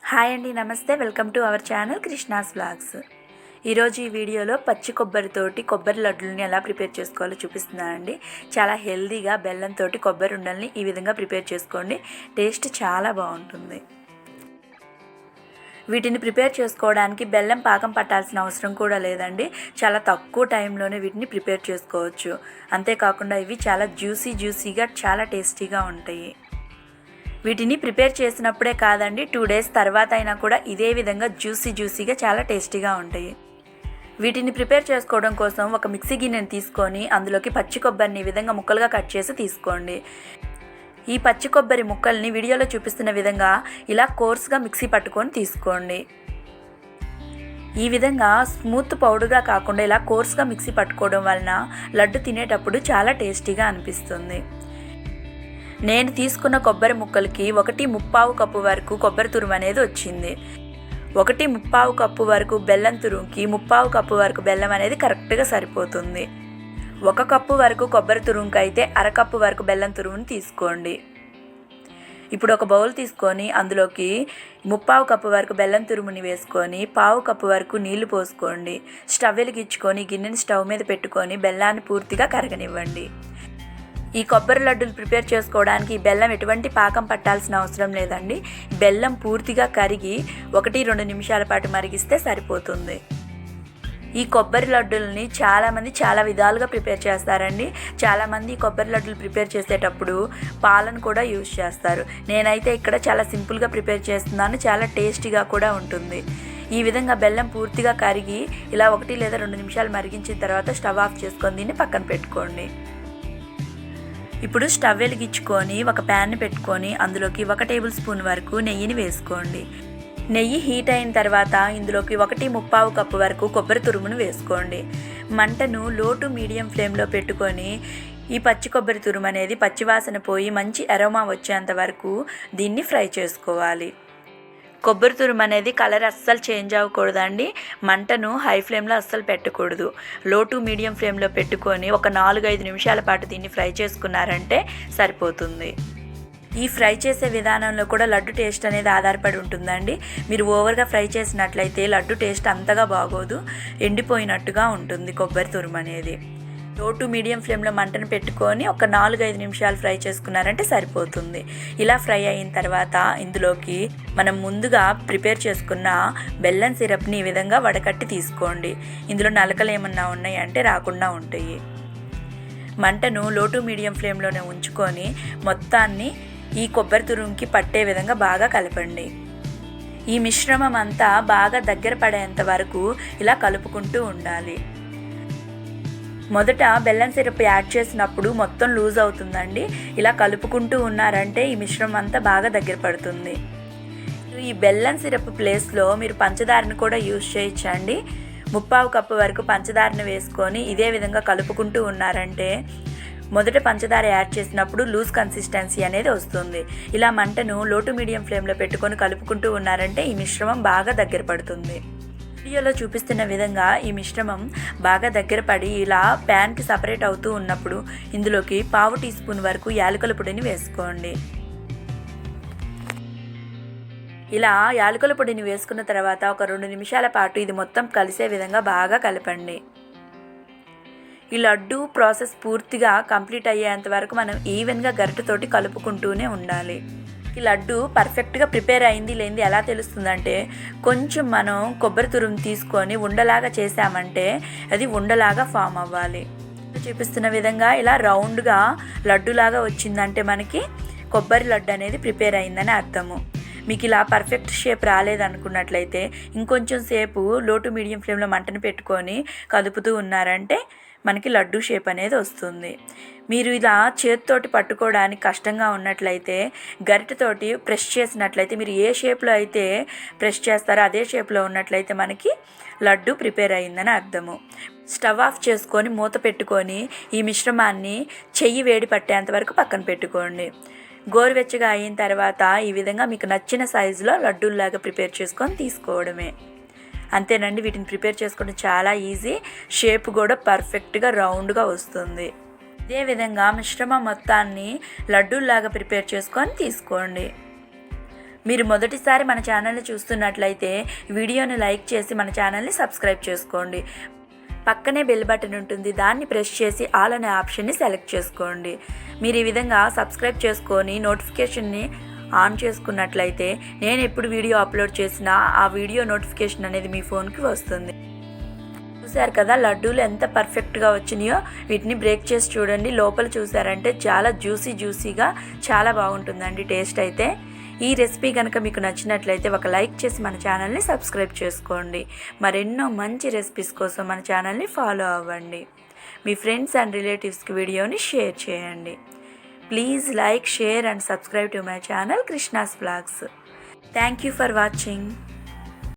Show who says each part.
Speaker 1: Hi అండి, నమస్తే. Welcome to our channel Krishna's vlogs. ఈరోజు ఈ వీడియోలో పచ్చి కొబ్బరితోటి కొబ్బరి లడ్డుల్ని ఎలా ప్రిపేర్ చేసుకోవాలో చూపిస్తున్నానండి. చాలా హెల్దీగా బెల్లంతో కొబ్బరి ఉండల్ని ఈ విధంగా ప్రిపేర్ చేసుకోండి. టేస్ట్ చాలా బాగుంటుంది. వీటిని ప్రిపేర్ చేసుకోవడానికి బెల్లం పాకం పట్టాల్సిన అవసరం కూడా లేదండి. చాలా తక్కువ టైంలోనే వీటిని ప్రిపేర్ చేసుకోవచ్చు. అంతేకాకుండా ఇవి చాలా జ్యూసీగా చాలా టేస్టీగా ఉంటాయి. వీటిని ప్రిపేర్ చేసినప్పుడే కాదండి, 2 డేస్ తర్వాత అయినా కూడా ఇదే విధంగా జ్యూసీగా చాలా టేస్టీగా ఉంటాయి. వీటిని ప్రిపేర్ చేసుకోవడం కోసం ఒక మిక్సీ గిన్నెని తీసుకొని అందులోకి పచ్చి కొబ్బరిని ఈ విధంగా ముక్కలుగా కట్ చేసి తీసుకోండి. ఈ పచ్చి కొబ్బరి ముక్కల్ని వీడియోలో చూపిస్తున్న విధంగా ఇలా కోర్స్గా మిక్సీ పట్టుకొని తీసుకోండి. ఈ విధంగా స్మూత్ పౌడర్గా కాకుండా ఇలా కోర్స్గా మిక్సీ పట్టుకోవడం వలన లడ్డు తినేటప్పుడు చాలా టేస్టీగా అనిపిస్తుంది. నేను తీసుకున్న కొబ్బరి ముక్కలకి 1/3 కప్పు వరకు కొబ్బరి తురుము అనేది వచ్చింది. 1/3 కప్పు వరకు బెల్లం తురుముకి 3/4 కప్పు వరకు బెల్లం అనేది కరెక్ట్గా సరిపోతుంది. 1 కప్పు వరకు కొబ్బరి తురుముకి అయితే 1/2 కప్పు వరకు బెల్లం తురుముని తీసుకోండి. ఇప్పుడు ఒక బౌల్ తీసుకొని అందులోకి 3/4 కప్పు వరకు బెల్లం తురుముని వేసుకొని 1/4 కప్పు వరకు నీళ్లు పోసుకోండి. స్టవ్ వెలిగించుకొని గిన్నెని స్టవ్ మీద పెట్టుకొని బెల్లాన్ని పూర్తిగా కరగనివ్వండి. ఈ కొబ్బరి లడ్డూలు ప్రిపేర్ చేసుకోవడానికి బెల్లం ఎటువంటి పాకం పట్టాల్సిన అవసరం లేదండి. బెల్లం పూర్తిగా కరిగి 1-2 నిమిషాల పాటు మరిగిస్తే సరిపోతుంది. ఈ కొబ్బరి లడ్డూలని చాలామంది చాలా విధాలుగా ప్రిపేర్ చేస్తారండి. చాలామంది కొబ్బరి లడ్డూలు ప్రిపేర్ చేసేటప్పుడు పాలను కూడా యూజ్ చేస్తారు. నేనైతే ఇక్కడ చాలా సింపుల్గా ప్రిపేర్ చేస్తున్నాను. చాలా టేస్టీగా కూడా ఉంటుంది. ఈ విధంగా బెల్లం పూర్తిగా కరిగి ఇలా 1 లేదా 2 నిమిషాలు మరిగించిన తర్వాత స్టవ్ ఆఫ్ చేసుకొని దీన్ని పక్కన పెట్టుకోండి. ఇప్పుడు స్టవ్ వెలిగించుకొని ఒక ప్యాన్ని పెట్టుకొని అందులోకి 1 టేబుల్ స్పూన్ వరకు నెయ్యిని వేసుకోండి. నెయ్యి హీట్ అయిన తర్వాత ఇందులోకి 1/3 కప్పు వరకు కొబ్బరి తురుమును వేసుకోండి. మంటను లో టు మీడియం ఫ్లేమ్లో పెట్టుకొని ఈ పచ్చి కొబ్బరి తురుము అనేది పచ్చివాసన పోయి మంచి అరోమా వచ్చేంత వరకు దీన్ని ఫ్రై చేసుకోవాలి. కొబ్బరి తురుము అనేది కలర్ అస్సలు చేంజ్ అవ్వకూడదండి. మంటను హై ఫ్లేమ్లో అస్సలు పెట్టకూడదు. లో టు మీడియం ఫ్లేమ్లో పెట్టుకొని ఒక 4-5 నిమిషాల పాటు దీన్ని ఫ్రై చేసుకున్నారంటే సరిపోతుంది. ఈ ఫ్రై చేసే విధానంలో కూడా లడ్డు టేస్ట్ అనేది ఆధారపడి ఉంటుందండి. మీరు ఓవర్గా ఫ్రై చేసినట్లయితే లడ్డు టేస్ట్ అంతగా బాగోదు, ఎండిపోయినట్టుగా ఉంటుంది కొబ్బరి తురుము అనేది. లో టు మీడియం ఫ్లేమ్లో మంటను పెట్టుకొని ఒక 4-5 నిమిషాలు ఫ్రై చేసుకున్నారంటే సరిపోతుంది. ఇలా ఫ్రై అయిన తర్వాత ఇందులోకి మనం ముందుగా ప్రిపేర్ చేసుకున్న బెల్లం సిరప్ని ఈ విధంగా వడకట్టి తీసుకోండి. ఇందులో నలకలు ఏమన్నా ఉన్నాయంటే రాకుండా ఉంటాయి. మంటను లో టు మీడియం ఫ్లేమ్లోనే ఉంచుకొని మొత్తాన్ని ఈ కొబ్బరి తురుముకి పట్టే విధంగా బాగా కలపండి. ఈ మిశ్రమం అంతా బాగా దగ్గర పడేంత వరకు ఇలా కలుపుకుంటూ ఉండాలి. మొదట బెల్లం సిరప్ యాడ్ చేసినప్పుడు మొత్తం లూజ్ అవుతుందండి. ఇలా కలుపుకుంటూ ఉన్నారంటే ఈ మిశ్రమం అంతా బాగా దగ్గర పడుతుంది. ఈ బెల్లం సిరప్ ప్లేస్లో మీరు పంచదారను కూడా యూజ్ చేయొచ్చండి. 3/4 కప్పు వరకు పంచదారను వేసుకొని ఇదే విధంగా కలుపుకుంటూ ఉన్నారంటే మొదట పంచదార యాడ్ చేసినప్పుడు లూజ్ కన్సిస్టెన్సీ అనేది వస్తుంది. ఇలా మంటను లో టు మీడియం ఫ్లేమ్లో పెట్టుకొని కలుపుకుంటూ ఉన్నారంటే ఈ మిశ్రమం బాగా దగ్గర పడుతుంది. వీడియోలో చూపిస్తున్న విధంగా ఈ మిశ్రమం బాగా దగ్గర పడి ఇలా ప్యాన్కి సపరేట్ అవుతూ ఉన్నప్పుడు ఇందులోకి 1/2 టీ స్పూన్ వరకు యాలకుల పొడిని వేసుకోండి. ఇలా యాలకుల పొడిని వేసుకున్న తర్వాత ఒక 2 నిమిషాల పాటు ఇది మొత్తం కలిసే విధంగా బాగా కలపండి. ఈ లడ్డు ప్రాసెస్ పూర్తిగా కంప్లీట్ అయ్యేంత వరకు మనం ఈవెన్గా గరిటెతోటి కలుపుకుంటూనే ఉండాలి. ఈ లడ్డు పర్ఫెక్ట్గా ప్రిపేర్ అయింది లేనిది ఎలా తెలుస్తుందంటే కొంచెం మనం కొబ్బరి తురుము తీసుకొని ఉండలాగా చేసామంటే అది ఉండలాగా ఫామ్ అవ్వాలి. చూపిస్తున్న విధంగా ఇలా రౌండ్గా లడ్డులాగా వచ్చిందంటే మనకి కొబ్బరి లడ్డు అనేది ప్రిపేర్ అయిందని అర్థము. మీకు ఇలా పర్ఫెక్ట్ షేప్ రాలేదనుకున్నట్లయితే ఇంకొంచెం సేపు లో టు మీడియం ఫ్లేమ్లో మంటను పెట్టుకొని కదుపుతూ ఉన్నారంటే మనకి లడ్డు షేప్ అనేది వస్తుంది. మీరు ఇలా చేతితోటి పట్టుకోవడానికి కష్టంగా ఉన్నట్లయితే గరిటెతోటి ప్రెస్ చేసినట్లయితే మీరు ఏ షేప్లో అయితే ప్రెస్ చేస్తారో అదే షేప్లో ఉన్నట్లయితే మనకి లడ్డు ప్రిపేర్ అయిందని అర్థము. స్టవ్ ఆఫ్ చేసుకొని మూత పెట్టుకొని ఈ మిశ్రమాన్ని చెయ్యి వేడి పట్టేంత వరకు పక్కన పెట్టుకోండి. గోరువెచ్చగా అయిన తర్వాత ఈ విధంగా మీకు నచ్చిన సైజులో లడ్డూల్లాగా ప్రిపేర్ చేసుకొని తీసుకోవడమే. అంతేనండి. వీటిని ప్రిపేర్ చేసుకోవడం చాలా ఈజీ. షేప్ కూడా పర్ఫెక్ట్గా రౌండ్గా వస్తుంది. ఇదే విధంగా మిశ్రమం మొత్తాన్ని లడ్డూల్లాగా ప్రిపేర్ చేసుకొని తీసుకోండి. మీరు మొదటిసారి మన ఛానల్ని చూస్తున్నట్లయితే వీడియోని లైక్ చేసి మన ఛానల్ని సబ్స్క్రైబ్ చేసుకోండి. పక్కనే బెల్ బటన్ ఉంటుంది, దాన్ని ప్రెస్ చేసి ఆల్ అనే ఆప్షన్ని సెలెక్ట్ చేసుకోండి. మీరు ఈ విధంగా సబ్స్క్రైబ్ చేసుకొని నోటిఫికేషన్ని ఆన్ చేసుకున్నట్లయితే నేను ఎప్పుడు వీడియో అప్లోడ్ చేసినా ఆ వీడియో నోటిఫికేషన్ అనేది మీ ఫోన్కి వస్తుంది. చూసారు కదా లడ్డూలు ఎంత పర్ఫెక్ట్గా వచ్చినాయో. వీటిని బ్రేక్ చేసి చూడండి. లోపల చూసారంటే చాలా జ్యూసీగా చాలా బాగుంటుందండి టేస్ట్ అయితే. ఈ రెసిపీ కనుక మీకు నచ్చినట్లయితే ఒక లైక్ చేసి మన ఛానల్ని సబ్స్క్రైబ్ చేసుకోండి. మరెన్నో మంచి రెసిపీస్ కోసం మన ఛానల్ని ఫాలో అవ్వండి. మీ ఫ్రెండ్స్ అండ్ రిలేటివ్స్కి వీడియోని షేర్ చేయండి. Please like, share and subscribe to my channel Krishna's vlogs. Thank you for watching.